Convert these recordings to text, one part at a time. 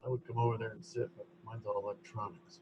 I would come over there and sit, but mine's all electronics.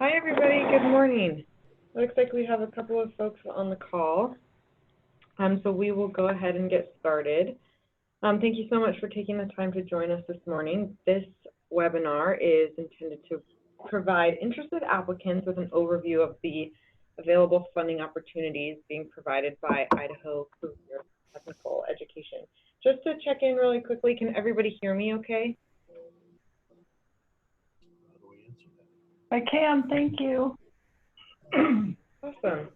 Hi, everybody. Good morning. Looks like we have a couple of folks on the call, so we will go ahead and get started. Thank you so much for taking the time to join us this morning. This webinar is intended to provide interested applicants with an overview of the available funding opportunities being provided by Idaho Career Technical Education. Just to check in really quickly, can everybody hear me okay? I can, thank you. Awesome.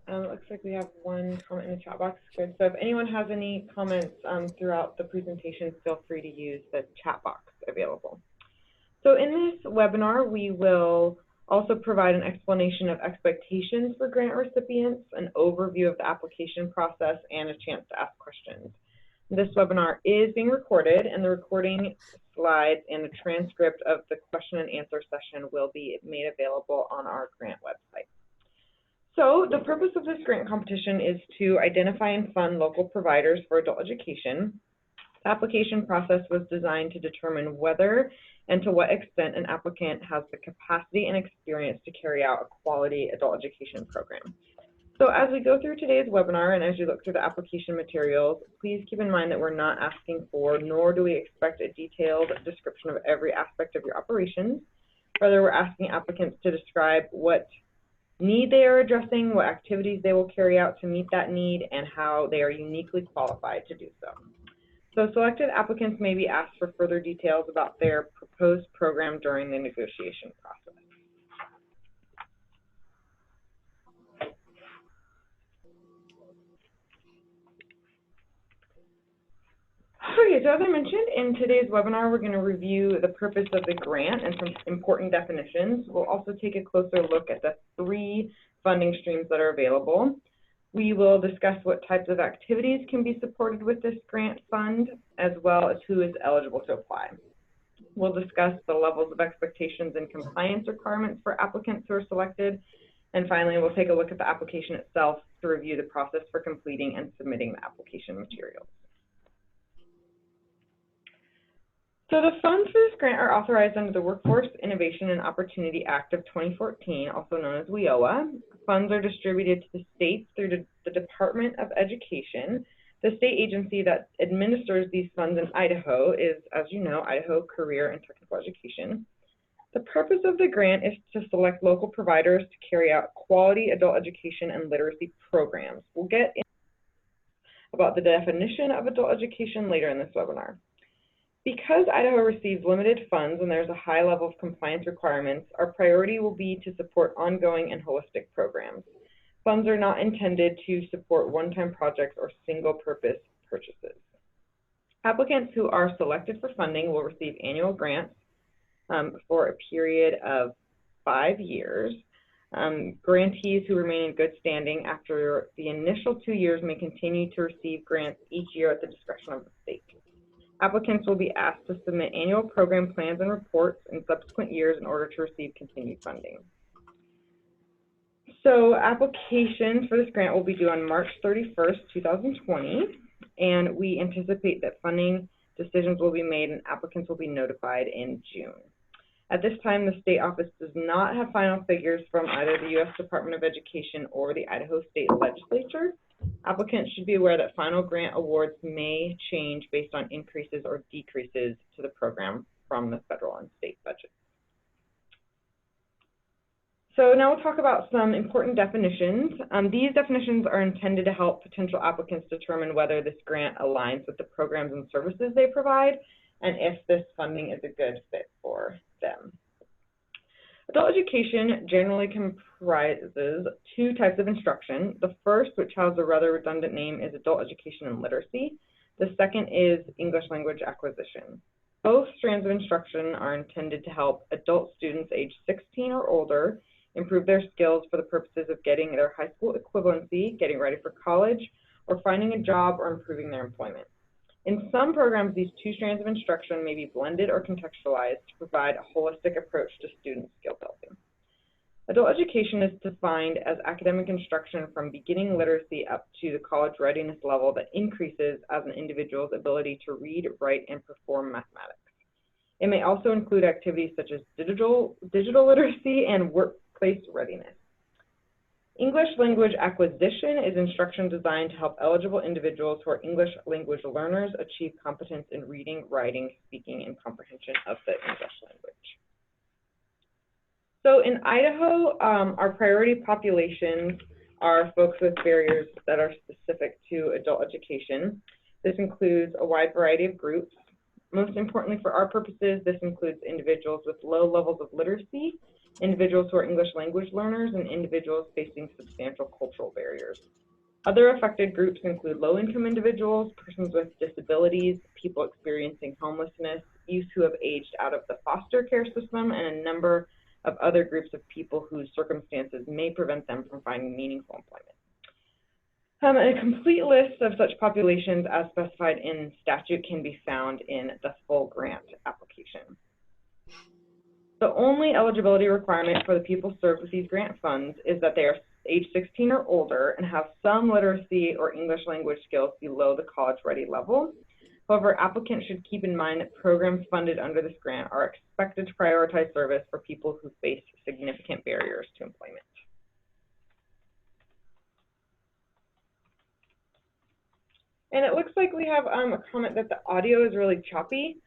It looks like we have one comment in the chat box. Good. So if anyone has any comments throughout the presentation, feel free to use the chat box available. So in this webinar, we will also provide an explanation of expectations for grant recipients, an overview of the application process, and a chance to ask questions. This webinar is being recorded, and the recording slides and the transcript of the question and answer session will be made available on our grant website. So the purpose of this grant competition is to identify and fund local providers for adult education. The application process was designed to determine whether and to what extent an applicant has the capacity and experience to carry out a quality adult education program. So as we go through today's webinar and as you look through the application materials, please keep in mind that we're not asking for, nor do we expect a detailed description of every aspect of your operations. Rather, we're asking applicants to describe what need they are addressing, what activities they will carry out to meet that need, and how they are uniquely qualified to do so. So selected applicants may be asked for further details about their proposed program during the negotiation process. Okay, so as I mentioned, in today's webinar, we're going to review the purpose of the grant and some important definitions. We'll also take a closer look at the 3 funding streams that are available. We will discuss what types of activities can be supported with this grant fund, as well as who is eligible to apply. We'll discuss the levels of expectations and compliance requirements for applicants who are selected. And finally, we'll take a look at the application itself to review the process for completing and submitting the application materials. So the funds for this grant are authorized under the Workforce Innovation and Opportunity Act of 2014, also known as WIOA. Funds are distributed to the states through the Department of Education. The state agency that administers these funds in Idaho is, as you know, Idaho Career and Technical Education. The purpose of the grant is to select local providers to carry out quality adult education and literacy programs. We'll get into about the definition of adult education later in this webinar. Because Idaho receives limited funds and there's a high level of compliance requirements, our priority will be to support ongoing and holistic programs. Funds are not intended to support one-time projects or single-purpose purchases. Applicants who are selected for funding will receive annual grants for a period of 5 years. Grantees who remain in good standing after the initial 2 years may continue to receive grants each year at the discretion of the state. Applicants will be asked to submit annual program plans and reports in subsequent years in order to receive continued funding. So applications for this grant will be due on March 31st, 2020, and we anticipate that funding decisions will be made and applicants will be notified in June. At this time, the state office does not have final figures from either the U.S. Department of Education or the Idaho State Legislature. Applicants should be aware that final grant awards may change based on increases or decreases to the program from the federal and state budgets. So now we'll talk about some important definitions. These definitions are intended to help potential applicants determine whether this grant aligns with the programs and services they provide and if this funding is a good fit for them. Adult education generally comprises two types of instruction. The first, which has a rather redundant name, is adult education and literacy. The second is English language acquisition. Both strands of instruction are intended to help adult students age 16 or older improve their skills for the purposes of getting their high school equivalency, getting ready for college, or finding a job or improving their employment. In some programs, these two strands of instruction may be blended or contextualized to provide a holistic approach to student skill building. Adult education is defined as academic instruction from beginning literacy up to the college readiness level that increases as an individual's ability to read, write, and perform mathematics. It may also include activities such as digital literacy and workplace readiness. English language acquisition is instruction designed to help eligible individuals who are English language learners achieve competence in reading, writing, speaking, and comprehension of the English language. So in Idaho, our priority populations are folks with barriers that are specific to adult education. This includes a wide variety of groups. Most importantly for our purposes, this includes individuals with low levels of literacy, individuals who are English language learners, and individuals facing substantial cultural barriers. Other affected groups include low-income individuals, persons with disabilities, people experiencing homelessness, youth who have aged out of the foster care system, and a number of other groups of people whose circumstances may prevent them from finding meaningful employment. A complete list of such populations as specified in statute can be found in the full grant application. The only eligibility requirement for the people served with these grant funds is that they are age 16 or older and have some literacy or English language skills below the college-ready level. However, applicants should keep in mind that programs funded under this grant are expected to prioritize service for people who face significant barriers to employment. And it looks like we have a comment that the audio is really choppy.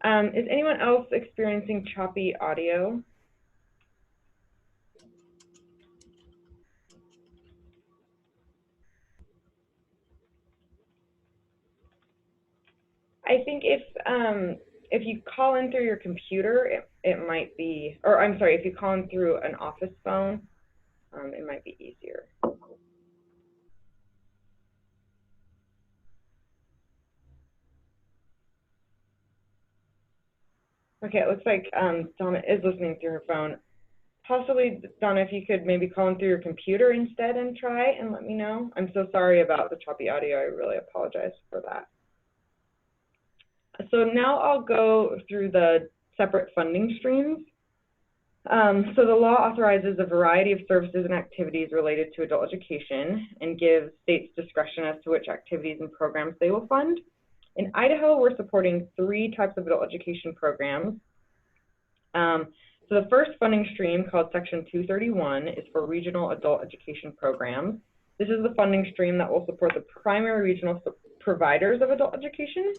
Is anyone else experiencing choppy audio? I think if you call in through your computer, it might be, or I'm sorry, if you call in through an office phone, it might be easier. Okay, it looks like Donna is listening through her phone. Possibly, Donna, if you could maybe call in through your computer instead and try and let me know. I'm so sorry about the choppy audio. I really apologize for that. So now I'll go through the separate funding streams. So the law authorizes a variety of services and activities related to adult education and gives states discretion as to which activities and programs they will fund. In Idaho, we're supporting 3 types of adult education programs. So the first funding stream, called Section 231, is for regional adult education programs. This is the funding stream that will support the primary regional providers of adult education.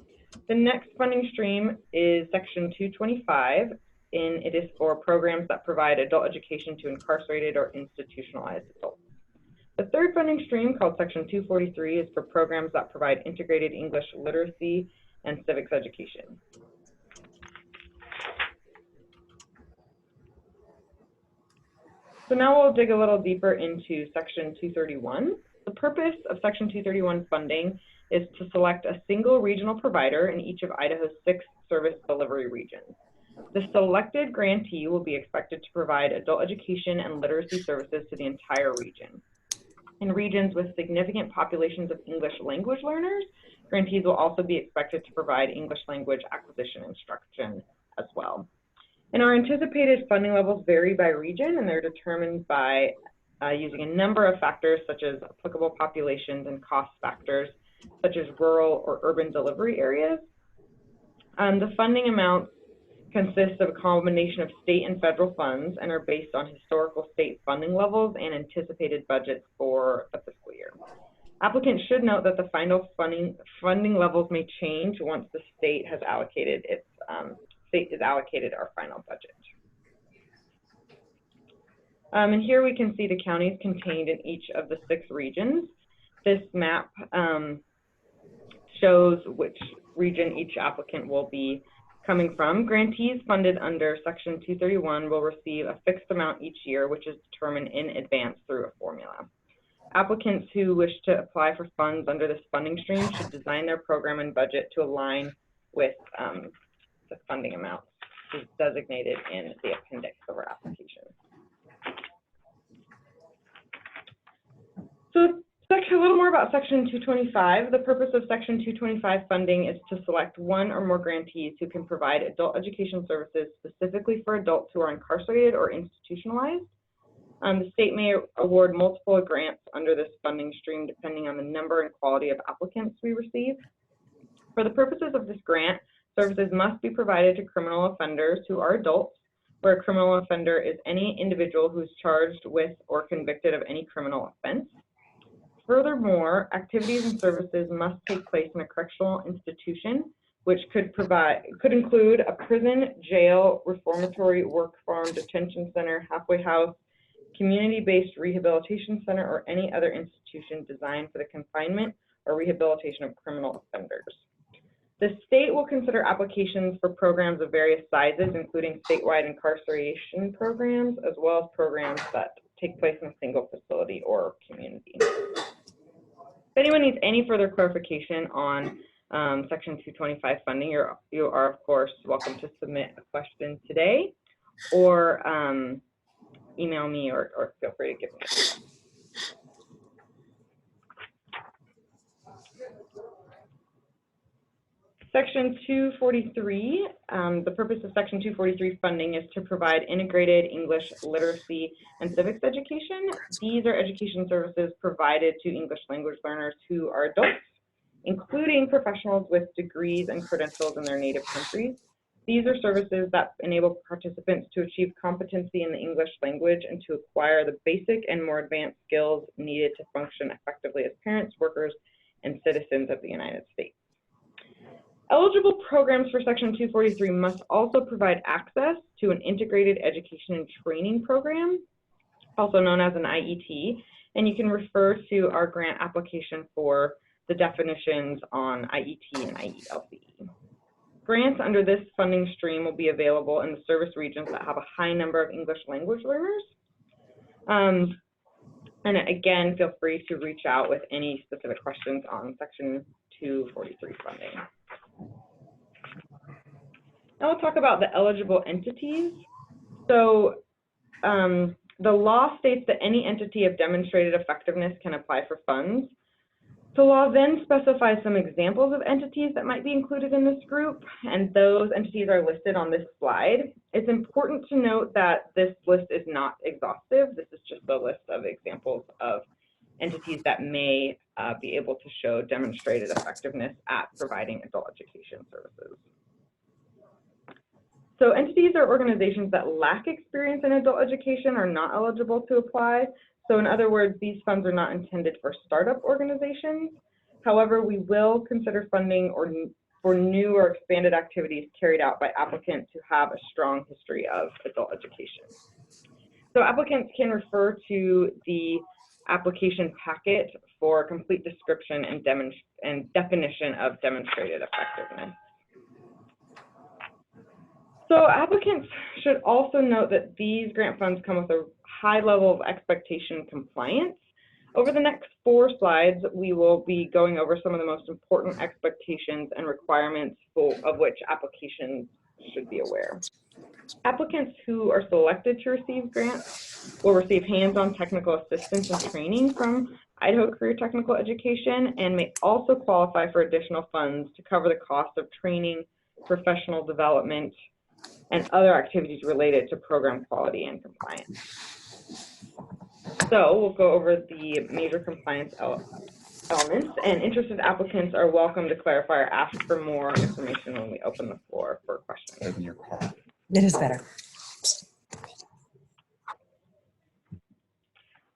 The next funding stream is Section 225, and it is for programs that provide adult education to incarcerated or institutionalized adults. The third funding stream, called Section 243, is for programs that provide integrated English literacy and civics education. So now we'll dig a little deeper into Section 231. The purpose of Section 231 funding is to select a single regional provider in each of Idaho's 6 service delivery regions. The selected grantee will be expected to provide adult education and literacy services to the entire region. In regions with significant populations of English language learners, grantees will also be expected to provide English language acquisition instruction as well. And our anticipated funding levels vary by region, and they're determined by using a number of factors such as applicable populations and cost factors, such as rural or urban delivery areas. The funding amounts consists of a combination of state and federal funds and are based on historical state funding levels and anticipated budgets for the fiscal year. Applicants should note that the final funding levels may change once the state has allocated its our final budget. And here we can see the counties contained in each of the 6 regions. This map shows which region each applicant will be coming from. Grantees funded under Section 231 will receive a fixed amount each year, which is determined in advance through a formula. Applicants who wish to apply for funds under this funding stream should design their program and budget to align with the funding amount designated in the appendix of our application. So a little more about Section 225. The purpose of Section 225 funding is to select one or more grantees who can provide adult education services specifically for adults who are incarcerated or institutionalized. The state may award multiple grants under this funding stream depending on the number and quality of applicants we receive. For the purposes of this grant, services must be provided to criminal offenders who are adults, where a criminal offender is any individual who is charged with or convicted of any criminal offense. Furthermore, activities and services must take place in a correctional institution, which could include a prison, jail, reformatory, work farm, detention center, halfway house, community-based rehabilitation center, or any other institution designed for the confinement or rehabilitation of criminal offenders. The state will consider applications for programs of various sizes, including statewide incarceration programs, as well as programs that take place in a single facility or community. If anyone needs any further clarification on Section 225 funding, you are, of course, welcome to submit a question today, or email me, or feel free to give me a call. Section 243, the purpose of Section 243 funding is to provide integrated English literacy and civics education. These are education services provided to English language learners who are adults, including professionals with degrees and credentials in their native countries. These are services that enable participants to achieve competency in the English language and to acquire the basic and more advanced skills needed to function effectively as parents, workers, and citizens of the United States. Eligible programs for Section 243 must also provide access to an integrated education and training program, also known as an IET, and you can refer to our grant application for the definitions on IET and IELCE. Grants under this funding stream will be available in the service regions that have a high number of English language learners. And again, feel free to reach out with any specific questions on Section 243 funding. Now we'll talk about the eligible entities. So the law states that any entity of demonstrated effectiveness can apply for funds. The law then specifies some examples of entities that might be included in this group, and those entities are listed on this slide. It's important to note that this list is not exhaustive. This is just a list of examples of entities that may be able to show demonstrated effectiveness at providing adult education services. So entities or organizations that lack experience in adult education are not eligible to apply. So in other words, these funds are not intended for startup organizations. However, we will consider funding for new or expanded activities carried out by applicants who have a strong history of adult education. So applicants can refer to the application packet for a complete description and definition of demonstrated effectiveness. So applicants should also note that these grant funds come with a high level of expectation compliance. Over the next 4 slides, we will be going over some of the most important expectations and requirements of which applications should be aware. Applicants who are selected to receive grants will receive hands-on technical assistance and training from Idaho Career Technical Education and may also qualify for additional funds to cover the cost of training, professional development, and other activities related to program quality and compliance. So we'll go over the major compliance elements, and interested applicants are welcome to clarify or ask for more information when we open the floor for questions. It is better.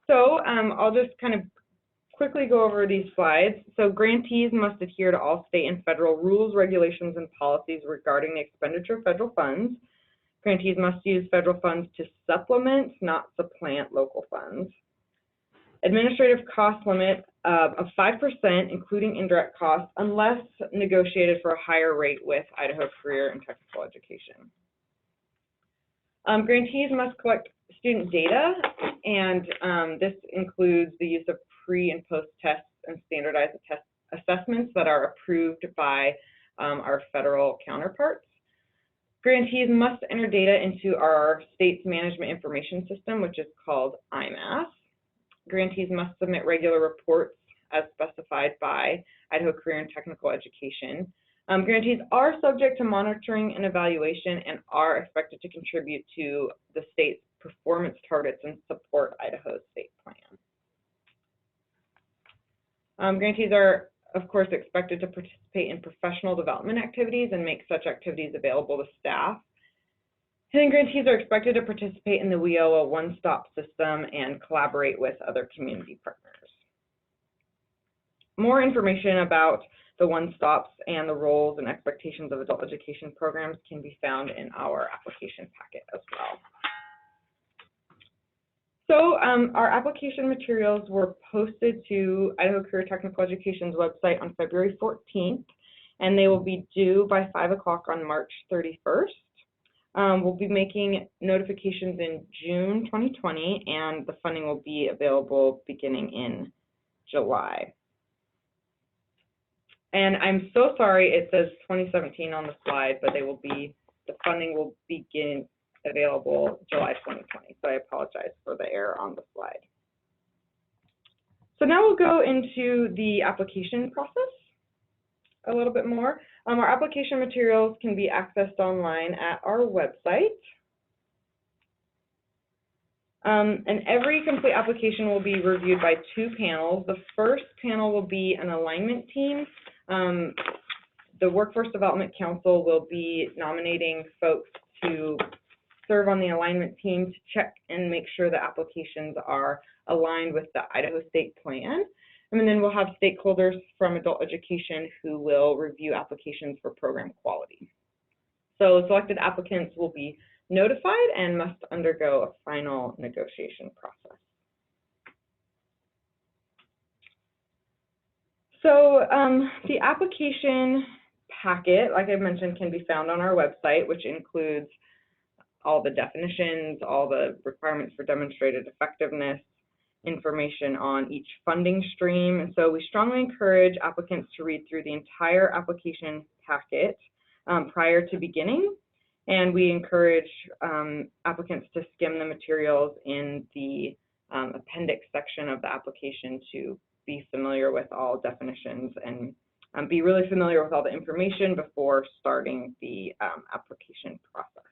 So I'll just kind of quickly go over these slides. So grantees must adhere to all state and federal rules, regulations, and policies regarding the expenditure of federal funds. Grantees must use federal funds to supplement, not supplant, local funds. Administrative cost limit of 5%, including indirect costs, unless negotiated for a higher rate with Idaho Career and Technical Education. Grantees must collect student data, and this includes the use of pre and post tests and standardized test assessments that are approved by our federal counterparts. Grantees must enter data into our state's management information system, which is called IMAS. Grantees must submit regular reports as specified by Idaho Career and Technical Education. Grantees are subject to monitoring and evaluation and are expected to contribute to the state's performance targets and support Idaho's state plan. Grantees are, of course, expected to participate in professional development activities and make such activities available to staff. And then grantees are expected to participate in the WIOA one-stop system and collaborate with other community partners. More information about the one-stops and the roles and expectations of adult education programs can be found in our application packet as well. So our application materials were posted to Idaho Career Technical Education's website on February 14th, and they will be due by 5 o'clock on March 31st. We'll be making notifications in June 2020, and the funding will be available beginning in July. And I'm so sorry it says 2017 on the slide, but the funding will begin available July 2020. So I apologize for the error on the slide. So now we'll go into the application process a little bit more. Our application materials can be accessed online at our website. And every complete application will be reviewed by 2 panels. The first panel will be an alignment team. The Workforce Development Council will be nominating folks to serve on the alignment team to check and make sure the applications are aligned with the Idaho State Plan. And then we'll have stakeholders from adult education who will review applications for program quality. So selected applicants will be notified and must undergo a final negotiation process. So the application packet, like I mentioned, can be found on our website, which includes all the definitions, all the requirements for demonstrated effectiveness, information on each funding stream. And so we strongly encourage applicants to read through the entire application packet prior to beginning. And we encourage applicants to skim the materials in the appendix section of the application to be familiar with all definitions and be really familiar with all the information before starting the application process.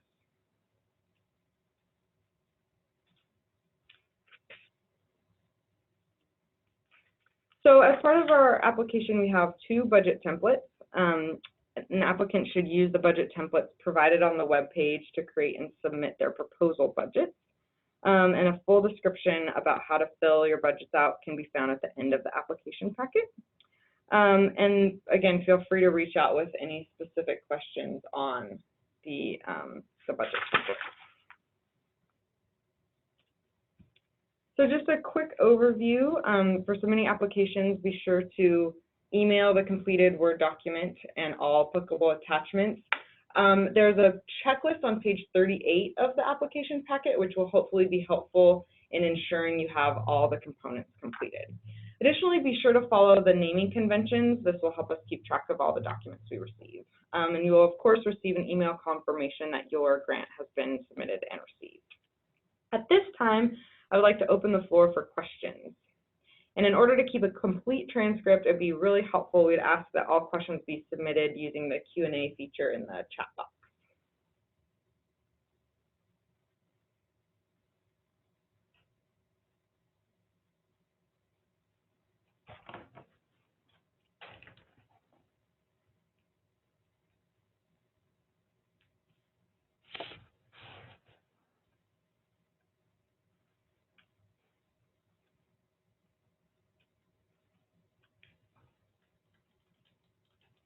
So as part of our application, we have 2 budget templates. An applicant should use the budget templates provided on the web page to create and submit their proposal budgets. And a full description about how to fill your budgets out can be found at the end of the application packet. And again, feel free to reach out with any specific questions on the budget template. So just a quick overview, for submitting applications, be sure to email the completed Word document and all applicable attachments. There's a checklist on page 38 of the application packet, which will hopefully be helpful in ensuring you have all the components completed. Additionally, be sure to follow the naming conventions. This will help us keep track of all the documents we receive. And you will, of course, receive an email confirmation that your grant has been submitted and received. At this time, I would like to open the floor for questions. And in order to keep a complete transcript, it'd be really helpful, we'd ask that all questions be submitted using the Q&A feature in the chat box.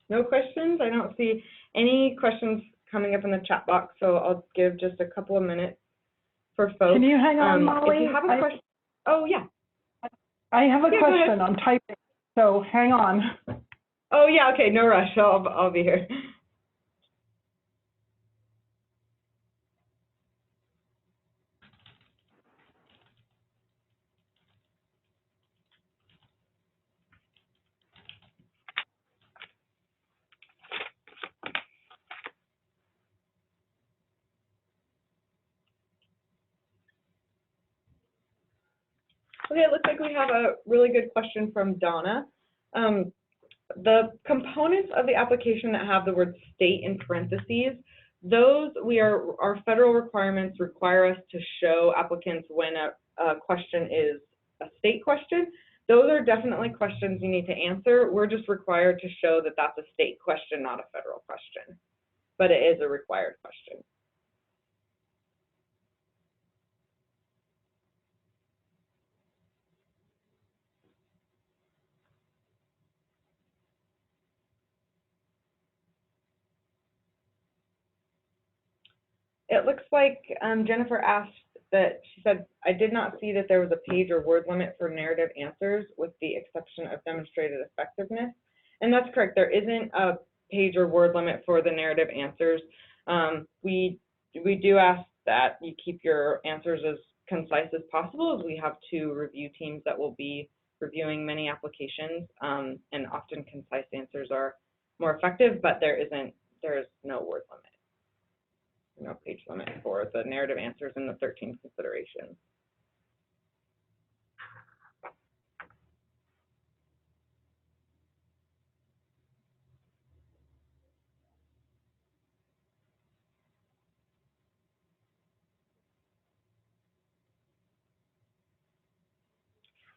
No questions? I don't see any questions coming up in the chat box, so I'll give just a couple of minutes for folks. Can you hang on, Molly? If you have a question, oh yeah. I have a question. I'm typing, so hang on. Oh yeah, okay, no rush. I'll be here. Okay, it looks like we have a really good question from Donna. The components of the application that have the word state in parentheses, those our federal requirements require us to show applicants when a question is a state question. Those are definitely questions you need to answer. We're just required to show that that's a state question, not a federal question, but it is a required question. It looks like Jennifer asked that, she said, I did not see that there was a page or word limit for narrative answers with the exception of demonstrated effectiveness. And that's correct, there isn't a page or word limit for the narrative answers. We do ask that you keep your answers as concise as possible, as we have 2 review teams that will be reviewing many applications, and often concise answers are more effective, but there is no word limit. No page limit for the narrative answers in the 13 considerations.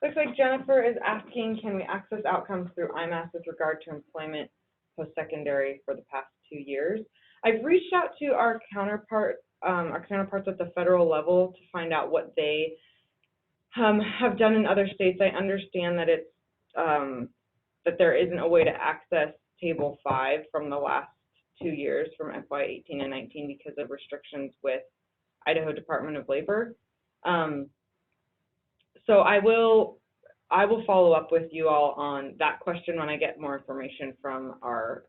Looks like Jennifer is asking, can we access outcomes through IMAS with regard to employment post-secondary for the past 2 years? I've reached out to our counterparts at the federal level to find out what they have done in other states. I understand that it's that there isn't a way to access Table 5 from the last 2 years, from FY18 and 19, because of restrictions with Idaho Department of Labor. So I will follow up with you all on that question when I get more information from our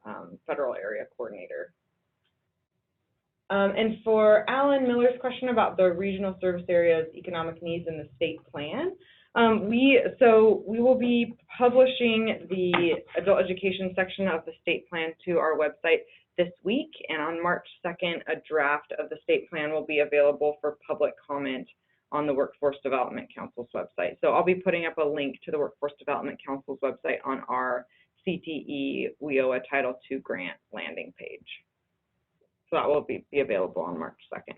federal area coordinator. And for Alan Miller's question about the regional service areas economic needs in the state plan, we will be publishing the adult education section of the state plan to our website this week, and on March 2nd, a draft of the state plan will be available for public comment on the Workforce Development Council's website. So I'll be putting up a link to the Workforce Development Council's website on our CTE WIOA Title II grant landing page. So that will be available on March 2nd.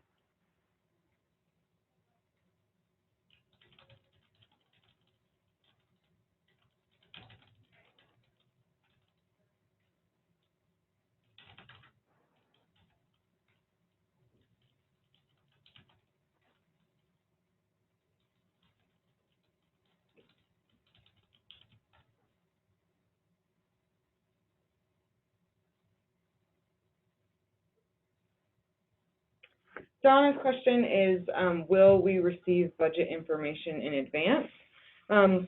Donna's question is, will we receive budget information in advance? And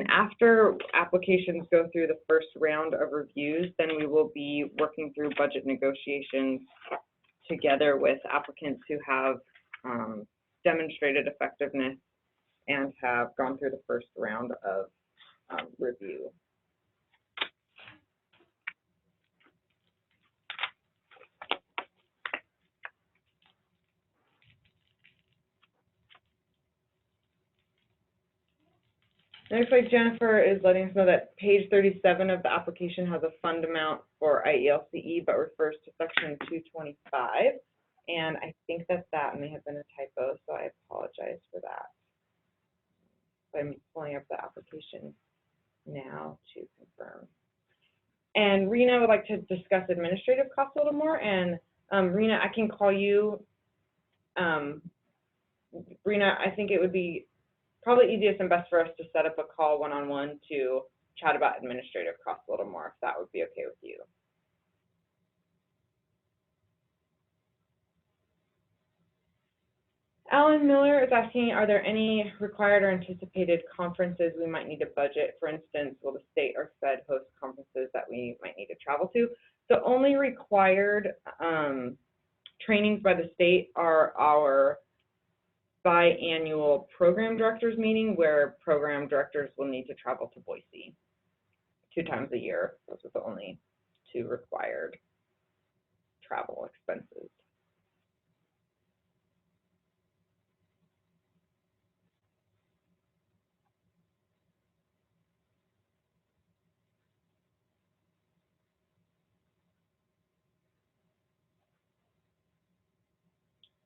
after applications go through the first round of reviews, then we will be working through budget negotiations together with applicants who have demonstrated effectiveness and have gone through the first round of review. It looks like Jennifer is letting us know that page 37 of the application has a fund amount for IELCE, but refers to section 225. And I think that may have been a typo, so I apologize for that. So I'm pulling up the application now to confirm. And Rena would like to discuss administrative costs a little more. And Rena, I can call you. Rena, I think it would be probably easiest and best for us to set up a call one-on-one to chat about administrative costs a little more, if that would be okay with you. Alan Miller is asking, are there any required or anticipated conferences we might need to budget? For instance, will the state or Fed host conferences that we might need to travel to? So only required trainings by the state are our biannual program directors meeting, where program directors will need to travel to Boise 2 times a year. Those are the only 2 required travel expenses.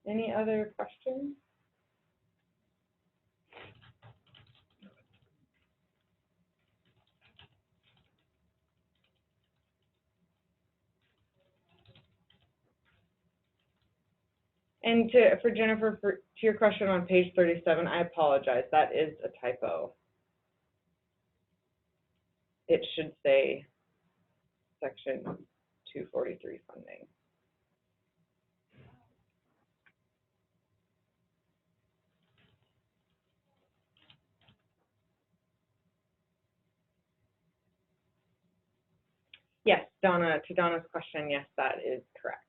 Any other questions? And for Jennifer, to your question on page 37, I apologize. That is a typo. It should say section 243 funding. Yes, Donna, to Donna's question, yes, that is correct.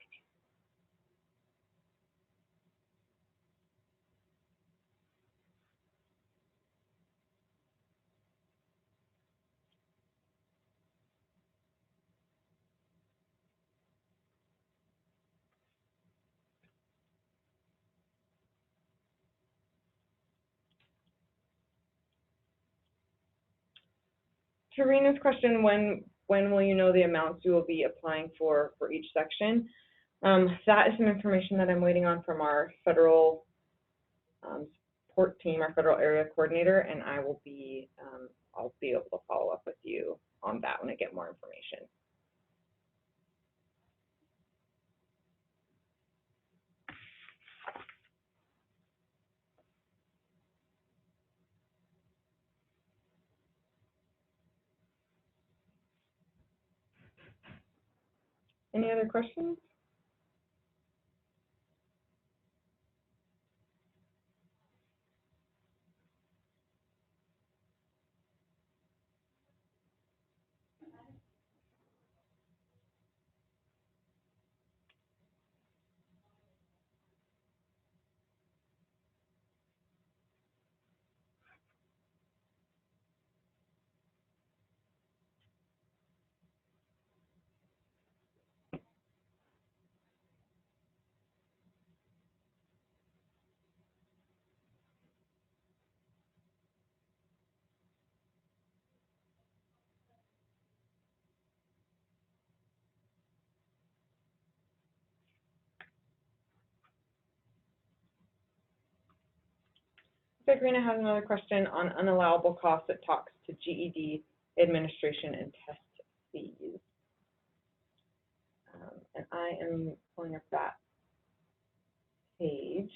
Tarina's question, when will you know the amounts you will be applying for each section? That is some information that I'm waiting on from our federal support team, our federal area coordinator, and I'll be able to follow up with you on that when I get more information. Any other questions? Sabrina has another question on unallowable costs. It talks to GED administration and test fees. And I am pulling up that page.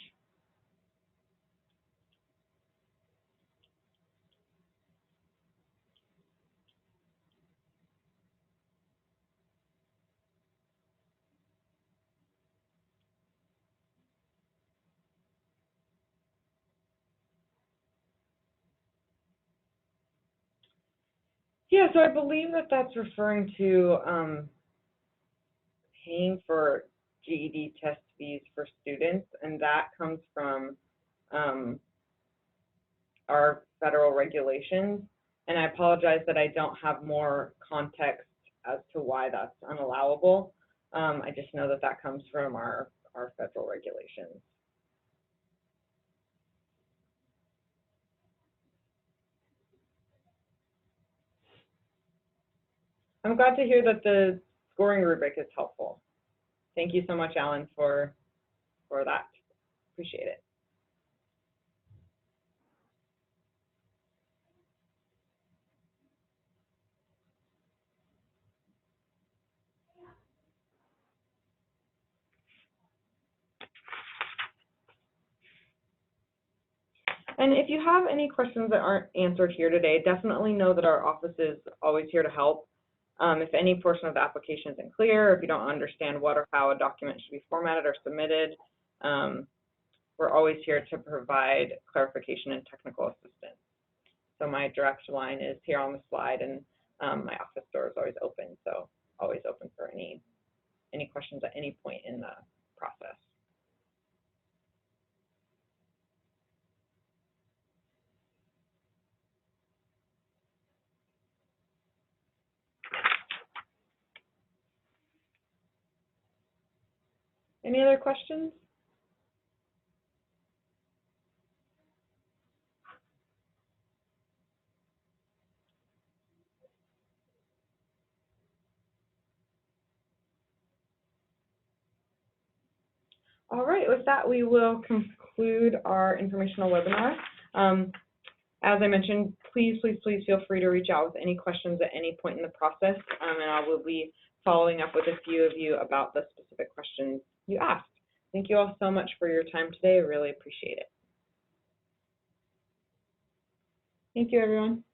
Yeah, so I believe that that's referring to paying for GED test fees for students, and that comes from our federal regulations. And I apologize that I don't have more context as to why that's unallowable. I just know that that comes from our federal regulations. I'm glad to hear that the scoring rubric is helpful. Thank you so much, Alan, for that. Appreciate it. And if you have any questions that aren't answered here today, definitely know that our office is always here to help. If any portion of the application isn't clear, or if you don't understand what or how a document should be formatted or submitted, we're always here to provide clarification and technical assistance. So my direct line is here on the slide, and my office door is always open, so always open for any questions at any point in the process. Any other questions? All right, with that, we will conclude our informational webinar. As I mentioned, please feel free to reach out with any questions at any point in the process, and I will be following up with a few of you about the specific questions you asked. Thank you all so much for your time today. I really appreciate it. Thank you, everyone.